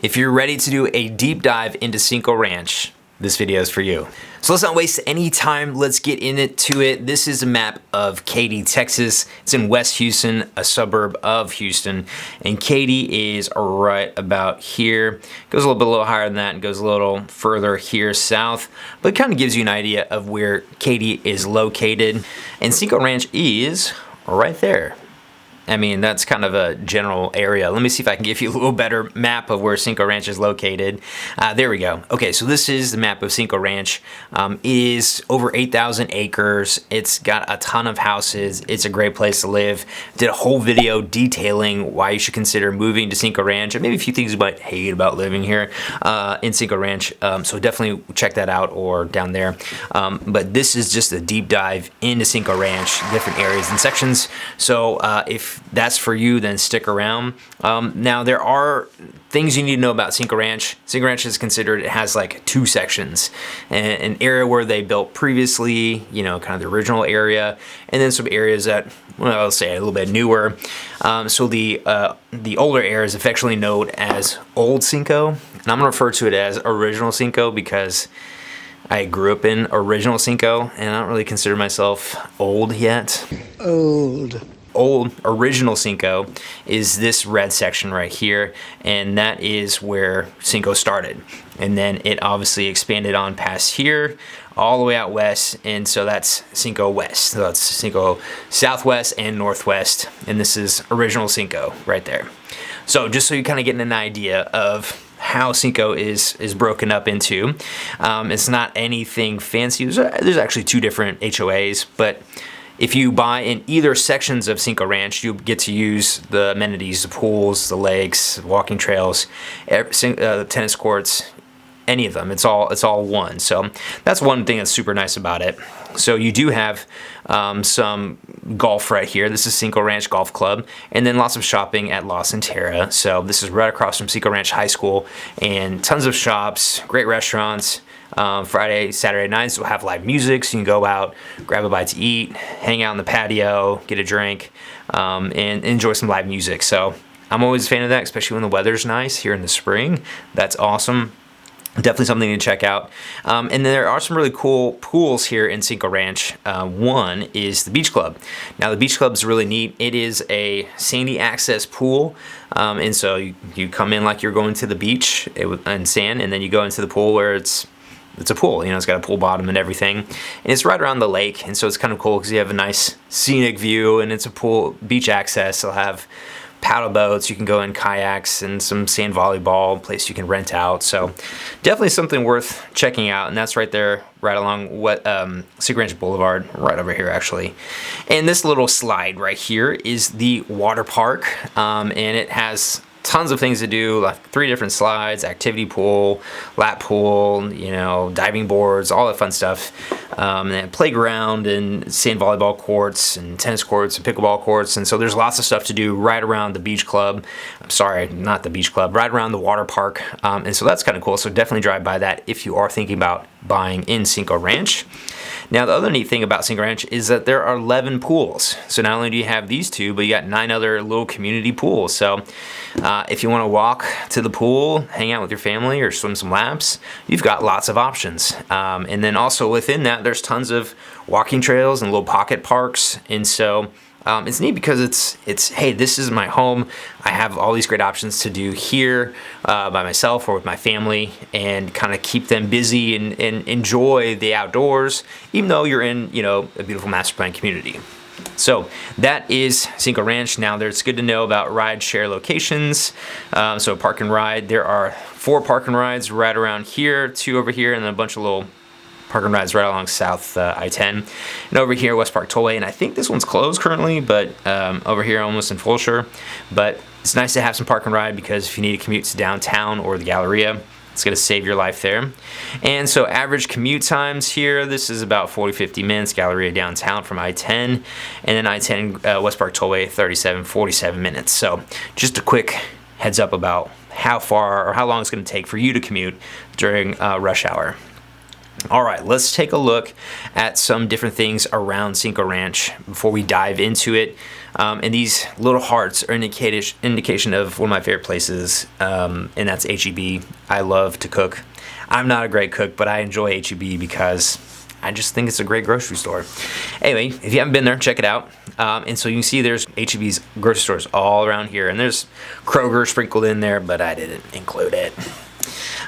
If you're ready to do a deep dive into Cinco Ranch, this video is for you. So let's not waste any time, let's get into it. This is a map of Katy, Texas. It's in West Houston, a suburb of Houston. And Katy is right about here. Goes a little higher than that and goes a little further here south. But it kind of gives you an idea of where Katy is located. And Cinco Ranch is right there. I mean, that's kind of a general area. Let me see if I can give you a little better map of where Cinco Ranch is located. There we go. Okay, so this is the map of Cinco Ranch. It is over 8,000 acres. It's got a ton of houses. It's a great place to live. Did a whole video detailing why you should consider moving to Cinco Ranch and maybe a few things you might hate about living here in Cinco Ranch. So definitely check that out or down there. But this is just a deep dive into Cinco Ranch, different areas and sections. So if that's for you, then stick around. Now there are things you need to know about Cinco Ranch. Cinco Ranch is considered, it has like two sections. An area where they built previously, you know, kind of the original area, and then some areas that, well, I'll say a little bit newer. So the older area is affectionately known as Old Cinco, and I'm gonna refer to it as Original Cinco because I grew up in Original Cinco, and I don't really consider myself old yet. Old Original Cinco is this red section right here, and that is where Cinco started. And then it obviously expanded on past here, all the way out west, and so that's Cinco West. So that's Cinco Southwest and Northwest, and this is Original Cinco right there. So just so you kind of get an idea of how Cinco is broken up into. It's not anything fancy. There's actually two different HOAs, but if you buy in either sections of Cinco Ranch, you get to use the amenities, the pools, the lakes, walking trails, tennis courts, any of them. It's all one. So that's one thing that's super nice about it. So you do have some golf right here. This is Cinco Ranch Golf Club, and then lots of shopping at La Centera. So this is right across from Cinco Ranch High School, and tons of shops, great restaurants. Friday, Saturday nights we'll have live music, so you can go out, grab a bite to eat, hang out on the patio, get a drink, and enjoy some live music. So I'm always a fan of that, especially when the weather's nice here in the spring. That's awesome. Definitely something to check out. And then there are some really cool pools here in Cinco Ranch. One is the Beach Club. Now the Beach Club is really neat. It is a sandy access pool. And so you come in like you're going to the beach in sand, and then you go into the pool where it's a pool, you know, it's got a pool bottom and everything. And it's right around the lake, and so it's kind of cool because you have a nice scenic view, and it's a pool, beach access. They'll have paddle boats, you can go in kayaks, and some sand volleyball place you can rent out. So definitely something worth checking out, and that's right there, right along Cinco Ranch Boulevard, right over here actually. And this little slide right here is the water park, and it has tons of things to do, like 3 different slides, activity pool, lap pool, you know, diving boards, all that fun stuff. And playground and sand volleyball courts and tennis courts and pickleball courts. And so there's lots of stuff to do right around the beach club. I'm sorry, not the beach club, right around the water park. And so that's kind of cool. So definitely drive by that if you are thinking about buying in Cinco Ranch. Now, the other neat thing about Cinco Ranch is that there are 11 pools. So not only do you have these 2, but you got 9 other little community pools. So if you want to walk to the pool, hang out with your family, or swim some laps, you've got lots of options. And then also within that, there's tons of walking trails and little pocket parks. And so it's neat because it's hey, this is my home. I have all these great options to do here by myself or with my family, and kind of keep them busy and enjoy the outdoors, even though you're in, you know, a beautiful master plan community. So that is Cinco Ranch. Now there's good to know about ride share locations. So park and ride, there are 4 park and rides right around here, 2 over here, and then a bunch of little park and rides right along South I-10. And over here, West Park Tollway, and I think this one's closed currently, but over here almost in Fulshire. But it's nice to have some park and ride because if you need to commute to downtown or the Galleria, it's going to save your life there. And so average commute times here, this is about 40-50 minutes, Galleria downtown from I-10, and then I-10 West Park Tollway, 37-47 minutes. So just a quick heads up about how far or how long it's going to take for you to commute during rush hour. All right, let's take a look at some different things around Cinco Ranch before we dive into it. And these little hearts are indication of one of my favorite places, and that's HEB. I love to cook. I'm not a great cook, but I enjoy HEB because I just think it's a great grocery store. Anyway, if you haven't been there, check it out. And so you can see there's HEB's grocery stores all around here, and there's Kroger sprinkled in there, but I didn't include it.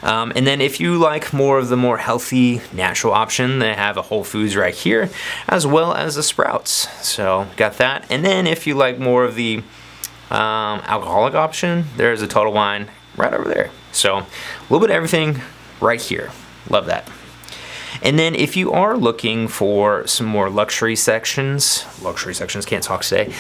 And then if you like more of the more healthy, natural option, they have a Whole Foods right here, as well as a Sprouts. So got that. And then if you like more of the alcoholic option, there's a Total Wine right over there. So a little bit of everything right here. Love that. And then if you are looking for some more luxury sections, can't talk today,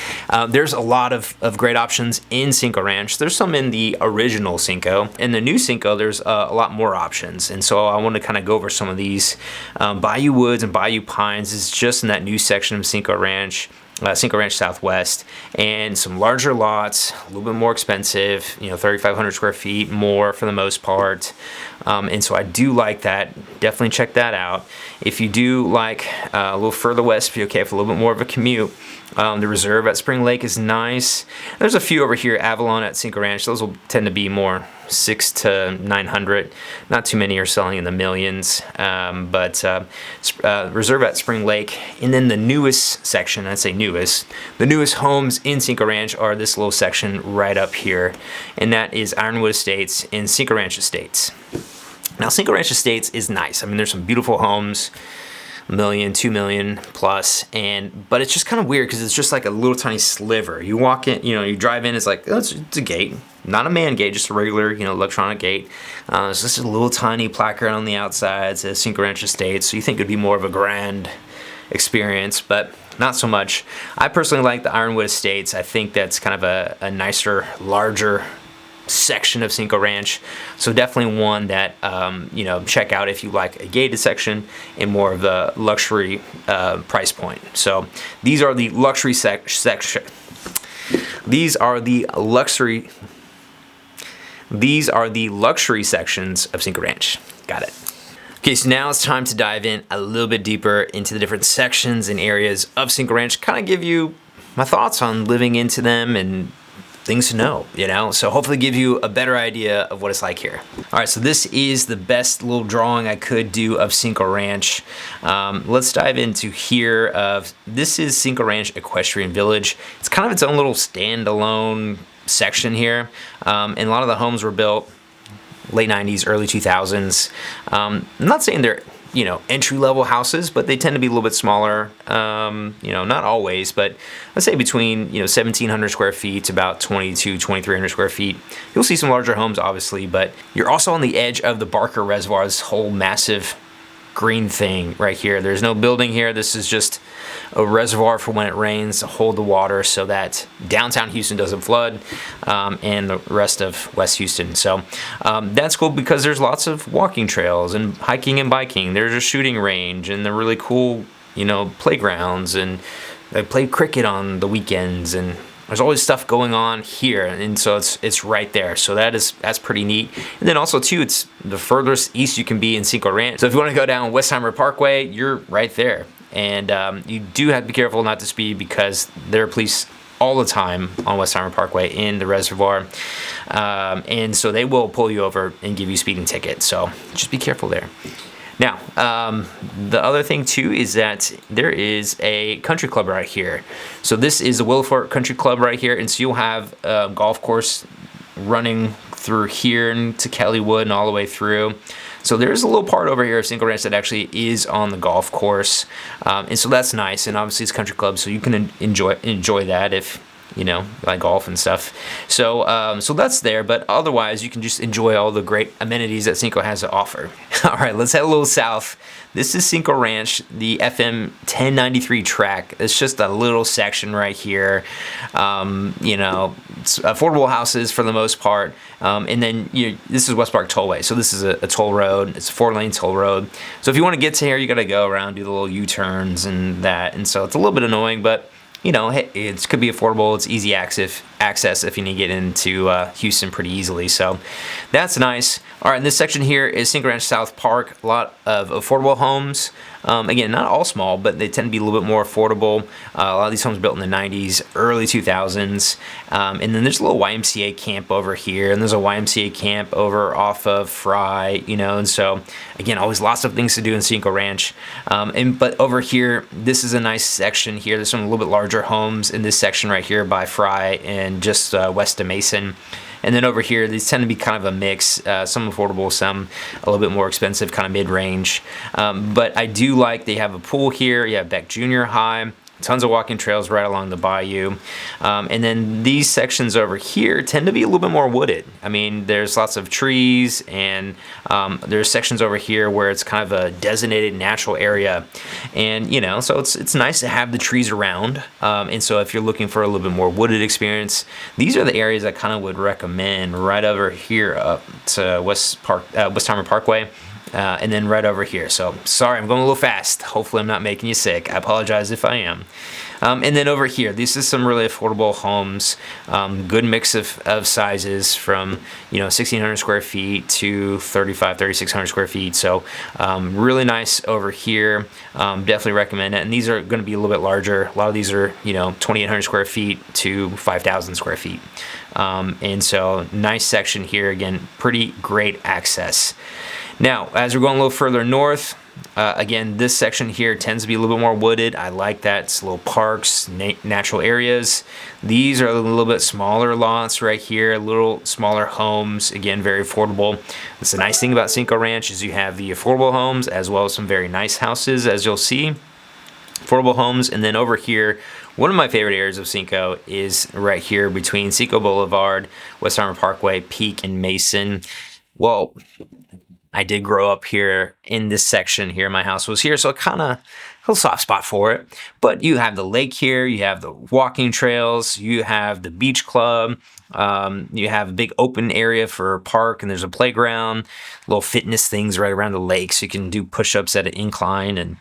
there's a lot of great options in Cinco Ranch. There's some in the original Cinco. In the new Cinco, there's a lot more options. And so I want to kind of go over some of these. Bayou Woods and Bayou Pines is just in that new section of Cinco Ranch Southwest, and some larger lots, a little bit more expensive, 3,500 square feet more for the most part. And so I do like that. Definitely check that out. If you do like a little further west, if you're okay with a little bit more of a commute, the Reserve at Spring Lake is nice. There's a few over here, Avalon at Cinco Ranch. Those will tend to be more 600 to 900. Not too many are selling in the millions. But Reserve at Spring Lake. And then the newest section, I'd say newest, the newest homes in Cinco Ranch are this little section right up here. And that is Ironwood Estates and Cinco Ranch Estates. Now, Cinco Ranch Estates is nice. I mean, there's some beautiful homes, $1 million, $2 million plus, but it's just kind of weird because it's just like a little tiny sliver. You walk in, you drive in, it's like, oh, it's a gate, not a man gate, just a regular, electronic gate. It's just a little tiny placard on the outside, it says Cinco Ranch Estates, so you think it'd be more of a grand experience, but not so much. I personally like the Ironwood Estates. I think that's kind of a nicer, larger section of Cinco Ranch, so definitely one that check out if you like a gated section and more of the luxury price point. So these are the luxury section. These are the luxury sections of Cinco Ranch. Got it. Okay, so now it's time to dive in a little bit deeper into the different sections and areas of Cinco Ranch. Kind of give you my thoughts on living into them and things to know, so hopefully give you a better idea of what it's like here. All right, so this is the best little drawing I could do of Cinco Ranch. Let's dive into here. This is Cinco Ranch Equestrian Village. It's kind of its own little standalone section here, and a lot of the homes were built late 90s, early 2000s. I'm not saying they're entry-level houses, but they tend to be a little bit smaller, not always, but let's say between, 1,700 square feet to about 2,300 square feet. You'll see some larger homes, obviously, but you're also on the edge of the Barker Reservoir, this whole massive green thing right here. There's no building here. This is just a reservoir for when it rains to hold the water so that downtown Houston doesn't flood, and the rest of West Houston. So that's cool because there's lots of walking trails and hiking and biking. There's a shooting range and the really cool, playgrounds, and they play cricket on the weekends, and there's always stuff going on here, and so it's right there. So that's pretty neat. And then also too, it's the furthest east you can be in Cinco Ranch. So if you want to go down Westheimer Parkway, you're right there. And you do have to be careful not to speed because there are police all the time on Westheimer Parkway in the reservoir. And so they will pull you over and give you a speeding ticket. So just be careful there. Now, the other thing too is that there is a country club right here. So this is the Willowfork Country Club right here. And so you'll have a golf course running through here and to Kellywood and all the way through. So there's a little part over here of Cinco Ranch that actually is on the golf course. And so that's nice. And obviously it's country club, so you can enjoy that if like golf and stuff. So so that's there, but otherwise you can just enjoy all the great amenities that Cinco has to offer. All right, let's head a little south. This is Cinco Ranch, the FM 1093 track. It's just a little section right here. It's affordable houses for the most part. And then this is West Park Tollway. So this is a toll road. It's a 4-lane toll road. So if you want to get to here, you got to go around, do the little U-turns and that. And so it's a little bit annoying, but you know, hey, it could be affordable. It's easy access if you need to get into Houston pretty easily. So that's nice. All right, and this section here is Cinco Ranch South Park. A lot of affordable homes. Again, not all small, but they tend to be a little bit more affordable. A lot of these homes built in the 90s, early 2000s. And then there's a little YMCA camp over here, and there's a YMCA camp over off of Fry, you know, and so, again, always lots of things to do in Cinco Ranch. But over here, this is a nice section here. There's some a little bit larger homes in this section right here by Fry and just west of Mason. And then over here, these tend to be kind of a mix, some affordable, some a little bit more expensive, kind of mid-range. But I do like they have a pool here. You have Beck Junior High. Tons of walking trails right along the bayou. And then these sections over here tend to be a little bit more wooded. I mean, there's lots of trees, and there's sections over here where it's kind of a designated natural area. And, you know, so it's nice to have the trees around. And so if you're looking for a little bit more wooded experience, these are the areas I kind of would recommend right over here up to Westheimer Parkway. And then right over here. So sorry, I'm going a little fast. Hopefully I'm not making you sick. I apologize if I am. And then over here, this is some really affordable homes. Good mix of sizes from, you know, 1,600 square feet to 3,600 square feet. So really nice over here. Definitely recommend it. And these are going to be a little bit larger. A lot of these are, you know, 2,800 square feet to 5,000 square feet. And so nice section here. Again, pretty great access. Now, as we're going a little further north, again, this section here tends to be a little bit more wooded. I like that. It's little parks, natural areas. These are a little bit smaller lots right here, a little smaller homes. Again, very affordable. That's the nice thing about Cinco Ranch is you have the affordable homes as well as some very nice houses, as you'll see. Affordable homes. And then over here, one of my favorite areas of Cinco is right here between Cinco Boulevard, Westheimer Parkway, Peak, and Mason. Well, I did grow up here in this section here. My house was here, so kind of a little soft spot for it. But you have the lake here, you have the walking trails, you have the beach club, you have a big open area for a park, and there's a playground, little fitness things right around the lake, so you can do push-ups at an incline and,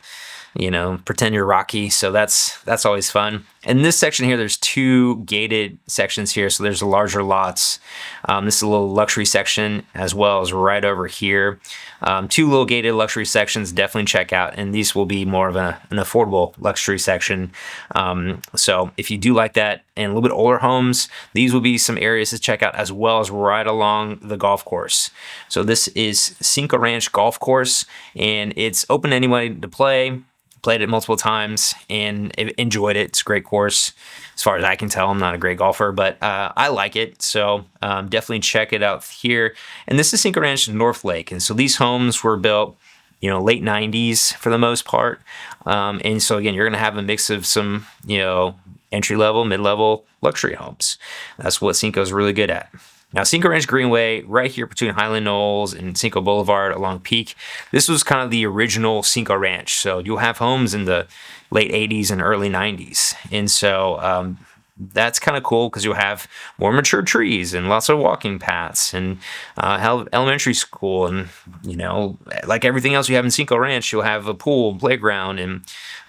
you know, pretend you're Rocky. So that's always fun. And this section here, there's two gated sections here. So there's the larger lots. This is a little luxury section as well as right over here. Two little gated luxury sections, definitely check out. And these will be more of an affordable luxury section. So if you do like that and a little bit older homes, these will be some areas to check out as well as right along the golf course. So this is Cinco Ranch Golf Course, and it's open to anybody to play. Played it multiple times and enjoyed it. It's a great course. As far as I can tell, I'm not a great golfer, but I like it. So definitely check it out here. And this is Cinco Ranch North Lake. And so these homes were built, you know, late 90s for the most part. And so again, you're going to have a mix of some, you know, entry-level, mid-level luxury homes. That's what Cinco's really good at. Now, Cinco Ranch Greenway, right here between Highland Knolls and Cinco Boulevard along Peak, this was kind of the original Cinco Ranch. So you'll have homes in the late 80s and early 90s. And so that's kind of cool because you'll have more mature trees and lots of walking paths and elementary school. And, you know, like everything else you have in Cinco Ranch, you'll have a pool, playground, and,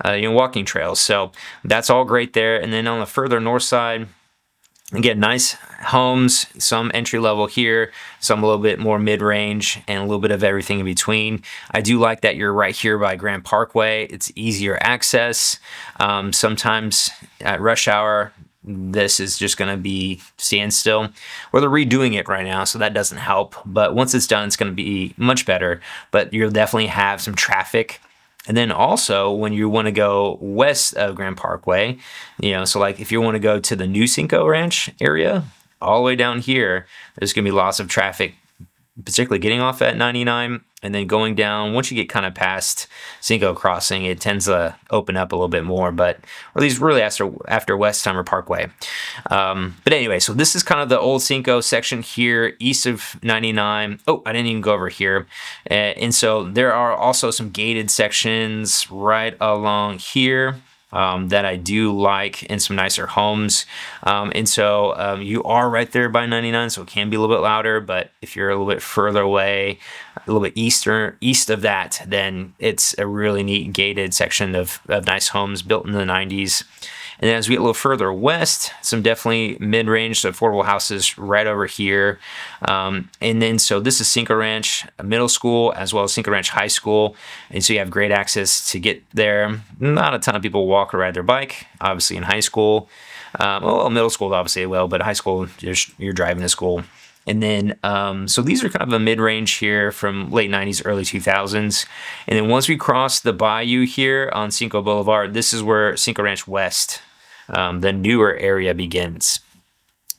you know, walking trails. So that's all great there. And then on the further north side, again, nice homes, some entry level here, some a little bit more mid-range, and a little bit of everything in between. I do like that you're right here by Grand Parkway. It's easier access. Sometimes at rush hour, this is just going to be standstill. Or they're redoing it right now, so that doesn't help. But once it's done, it's going to be much better. But you'll definitely have some traffic. And then also when you want to go west of Grand Parkway, you know, so like if you want to go to the new Cinco Ranch area, all the way down here, there's going to be lots of traffic, particularly getting off at 99 and then going down. Once you get kind of past Cinco Crossing, it tends to open up a little bit more, but or at least really after Westheimer Parkway. But anyway, so this is kind of the old Cinco section here, east of 99. Oh, I didn't even go over here. And so there are also some gated sections right along here. That I do like in some nicer homes. And so you are right there by 99, so it can be a little bit louder, but if you're a little bit further away, a little bit east of that, then it's a really neat gated section of nice homes built in the 90s. And then as we get a little further west, some definitely mid-range to affordable houses right over here. And then so this is Cinco Ranch Middle School as well as Cinco Ranch High School. And so you have great access to get there. Not a ton of people walk or ride their bike, obviously in high school. Well, middle school obviously will, but high school, you're driving to school. And then, so these are kind of a mid-range here from late 90s, early 2000s. And then once we cross the bayou here on Cinco Boulevard, this is where Cinco Ranch West, the newer area, begins.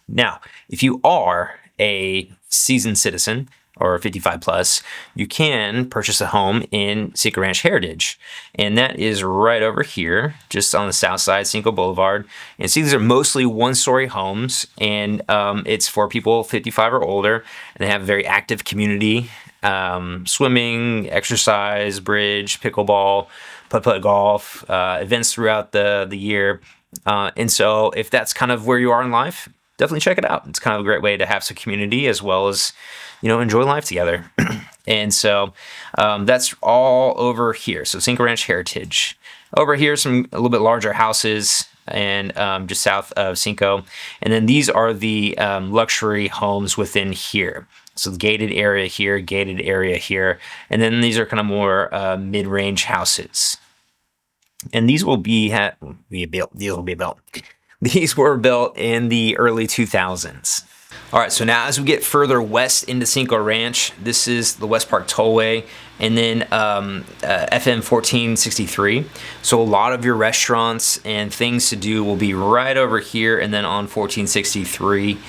Now, if you are a seasoned citizen or 55 plus, you can purchase a home in Cinco Ranch Heritage. And that is right over here, just on the south side, Cinco Boulevard. And see, these are mostly one-story homes, and it's for people 55 or older, and they have a very active community, swimming, exercise, bridge, pickleball, putt-putt golf, events throughout the year. And so if that's kind of where you are in life, definitely check it out. It's kind of a great way to have some community as well as, enjoy life together. And so that's all over here. So Cinco Ranch Heritage. Over here, a little bit larger houses and just south of Cinco. And then these are the luxury homes within here. So the gated area here, gated area here. And then these are kind of more mid-range houses. And these will be built. These were built in the early 2000s. All right, so now as we get further west into Cinco Ranch, this is the West Park Tollway, and then FM 1463. So a lot of your restaurants and things to do will be right over here and then on 1463.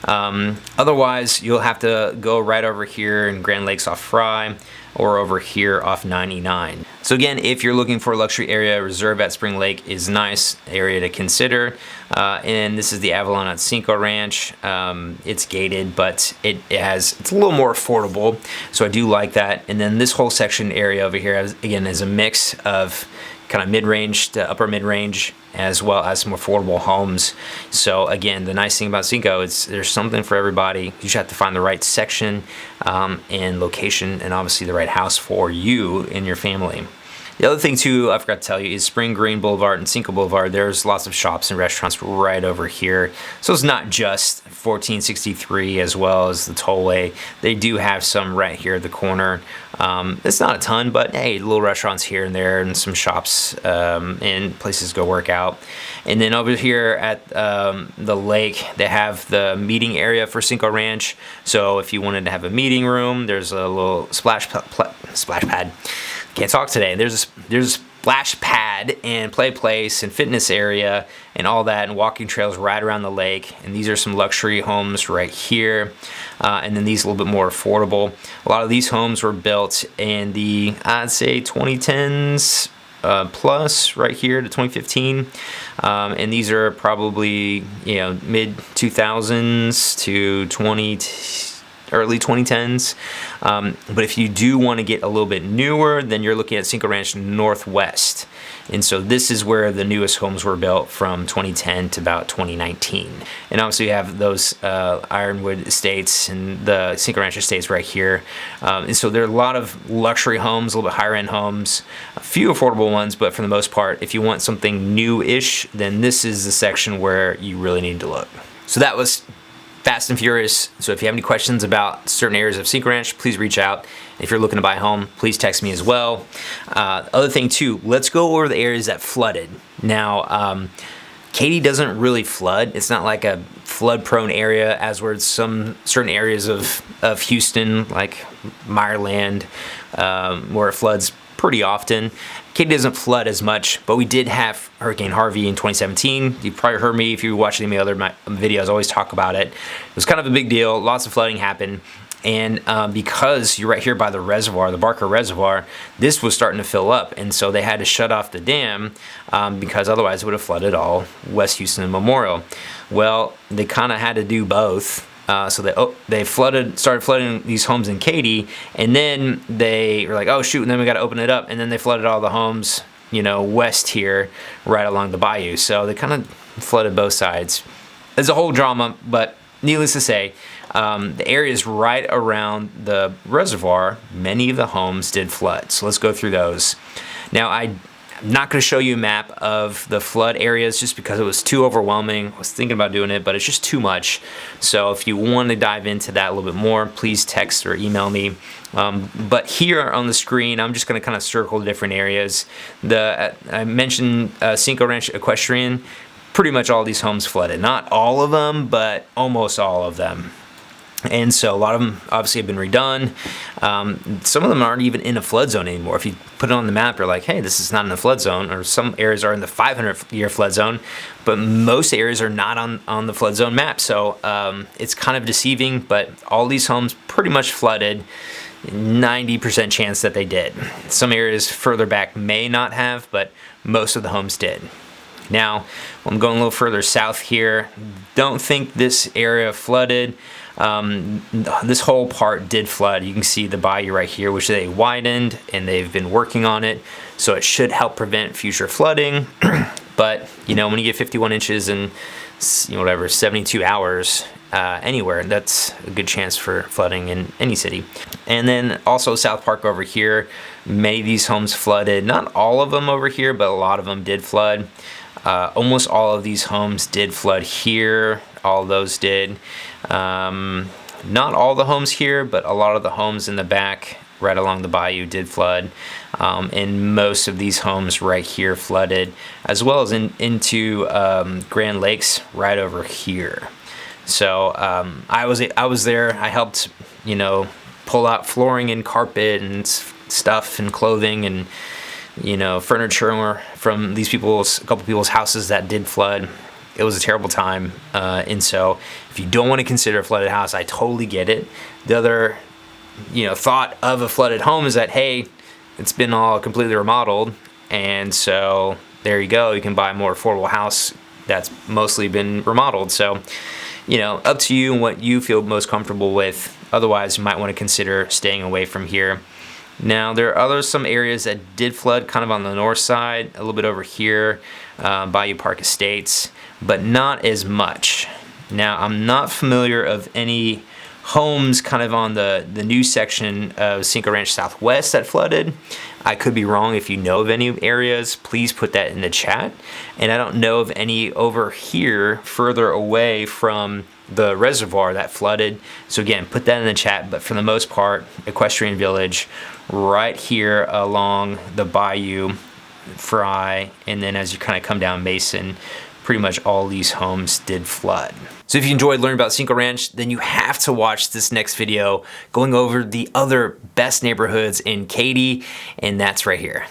Otherwise, you'll have to go right over here in Grand Lakes off Fry, or over here off 99. So again, if you're looking for a luxury area, Reserve at Spring Lake is a nice area to consider. And this is the Avalon at Cinco Ranch. It's gated, but it's a little more affordable. So I do like that. And then this whole section area over here, again, is a mix of kind of mid-range to upper mid-range, as well as some affordable homes. So again, the nice thing about Cinco is there's something for everybody. You just have to find the right section and location, and obviously the right house for you and your family. The other thing too, I forgot to tell you, is Spring Green Boulevard and Cinco Boulevard. There's lots of shops and restaurants right over here. So it's not just 1463 as well as the tollway. They do have some right here at the corner. It's not a ton, but hey, little restaurants here and there and some shops and places to go work out. And then over here at the lake, they have the meeting area for Cinco Ranch. So if you wanted to have a meeting room, there's a little splash pad. Can't talk today. There's a splash pad and play place and fitness area and all that, and walking trails right around the lake. And these are some luxury homes right here. And then these a little bit more affordable. A lot of these homes were built in the, I'd say, 2010s plus right here to 2015. And these are probably, mid 2000s to early 2010s. But if you do want to get a little bit newer, then you're looking at Cinco Ranch Northwest. And so this is where the newest homes were built from 2010 to about 2019. And obviously you have those Ironwood Estates and the Cinco Ranch Estates right here. And so there are a lot of luxury homes, a little bit higher end homes, a few affordable ones, but for the most part, if you want something new-ish, then this is the section where you really need to look. So that was Fast and Furious. So if you have any questions about certain areas of Cinco Ranch, please reach out. If you're looking to buy a home, please text me as well. Other thing too, let's go over the areas that flooded. Now, Katy doesn't really flood. It's not like a flood-prone area as were some certain areas of Houston, like Meyerland, where it floods pretty often. Katy doesn't flood as much, but we did have Hurricane Harvey in 2017. You've probably heard me, if you watch any of my other videos, I always talk about it. It was kind of a big deal. Lots of flooding happened. And because you're right here by the reservoir, the Barker Reservoir, this was starting to fill up. And so they had to shut off the dam because otherwise it would have flooded all West Houston and Memorial. Well, they kind of had to do both. So they started flooding these homes in Katy, and then they were like, oh shoot, and then we got to open it up, and then they flooded all the homes, west here, right along the bayou. So they kind of flooded both sides. There's a whole drama, but needless to say, the areas right around the reservoir, many of the homes did flood. So let's go through those. Now, I'm not gonna show you a map of the flood areas just because it was too overwhelming. I was thinking about doing it, but it's just too much. So if you want to dive into that a little bit more, please text or email me. But here on the screen, I'm just gonna kind of circle different areas. I mentioned Cinco Ranch Equestrian. Pretty much all these homes flooded. Not all of them, but almost all of them. And so a lot of them obviously have been redone. Some of them aren't even in a flood zone anymore. If you put it on the map, you're like, hey, this is not in a flood zone, or some areas are in the 500-year flood zone, but most areas are not on the flood zone map. So it's kind of deceiving, but all these homes pretty much flooded. 90% chance that they did. Some areas further back may not have, but most of the homes did. Now, I'm going a little further south here. Don't think this area flooded. This whole part did flood. You can see the bayou right here, which they widened, and they've been working on it. So it should help prevent future flooding. But, you know, when you get 51 inches in, you know, whatever, 72 hours anywhere, that's a good chance for flooding in any city. And then also South Park over here, many of these homes flooded. Not all of them over here, but a lot of them did flood. Almost all of these homes did flood here. All of those did. Not all the homes here, but a lot of the homes in the back right along the bayou did flood. And most of these homes right here flooded, as well as into Grand Lakes right over here. So I was there. I helped, you know, pull out flooring and carpet and stuff and clothing and, you know, furniture from a couple people's houses that did flood. It was a terrible time, and so if you don't want to consider a flooded house, I totally get it. The other, you know, thought of a flooded home is that, hey, it's been all completely remodeled, and so there you go. You can buy a more affordable house that's mostly been remodeled. So, you know, up to you and what you feel most comfortable with. Otherwise, you might want to consider staying away from here. Now, there are some areas that did flood kind of on the north side, a little bit over here, Bayou Park Estates, but not as much. Now, I'm not familiar of any homes kind of on the new section of Cinco Ranch Southwest that flooded. I could be wrong. If you know of any areas, please put that in the chat. And I don't know of any over here further away from the reservoir that flooded. So again, put that in the chat. But for the most part, Equestrian Village right here along the Bayou, Fry, and then as you kind of come down Mason, pretty much all these homes did flood. So if you enjoyed learning about Cinco Ranch, then you have to watch this next video going over the other best neighborhoods in Katy, and that's right here.